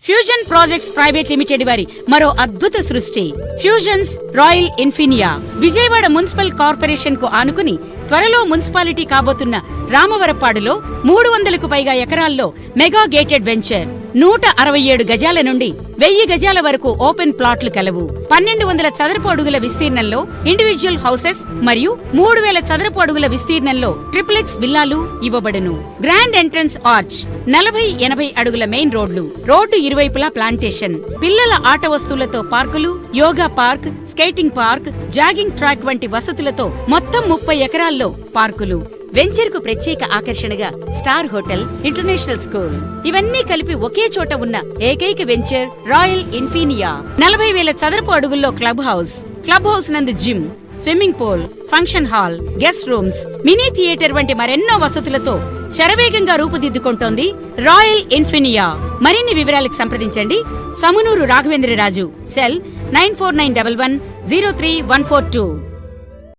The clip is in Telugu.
ఫ్యూజన్ ప్రాజెక్ట్స్ ప్రైవేట్ లిమిటెడ్ వారి మరో అద్భుత సృష్టి fusions royal ఇన్ఫినియా. Vijayawada municipal corporation కు ఆనుకుని త్వరలో మున్సిపాలిటీ కాబోతున్న రామవరపాడులో 300కు పైగా ఎకరాల్లో మెగా గేటెడ్ వెంచర్. 167 గజాల నుండి 1000 గజాల వరకు ఓపెన్ ప్లాట్లు కలవు. 1200 చదరపు అడుగుల విస్తీర్ణంలో ఇండివిడ్యువల్ హౌసెస్ మరియు 3000 చదరపు అడుగుల విస్తీర్ణంలో ట్రిప్లెక్స్ విల్లాలు ఇవ్వబడును. గ్రాండ్ ఎంట్రన్స్ ఆర్చ్, 40-80 అడుగుల మెయిన్ రోడ్లు, రోడ్డు ఇరువైపులా ప్లాంటేషన్, పిల్లల ఆట వస్తువులతో పార్కులు, yoga park, skating park, jogging track వంటి వసతులతో మొత్తం 30 ఎకరాల్లో పార్కులు. వెంచర్ కు ప్రత్యేక ఆకర్షణగా స్టార్ హోటల్, ఇంటర్నేషనల్ స్కూల్ ఇవన్నీ కలిపి ఒకే చోట ఉన్న ఏకైక వెంచర్ రాయల్ ఇన్ఫినియా. 40,000 చదరపు అడుగుల్లో క్లబ్ హౌస్ నందు gym, swimming pool, function hall, guest rooms, mini theatre వంటి మరెన్నో వసతులతో శరవేగంగా రూపుదిద్దుకుంటోంది రాయల్ ఇన్ఫినియా. మరిన్ని వివరాలకు సంప్రదించండి సమునూరు రాఘవేంద్రరాజు, సెల్ 9491103142.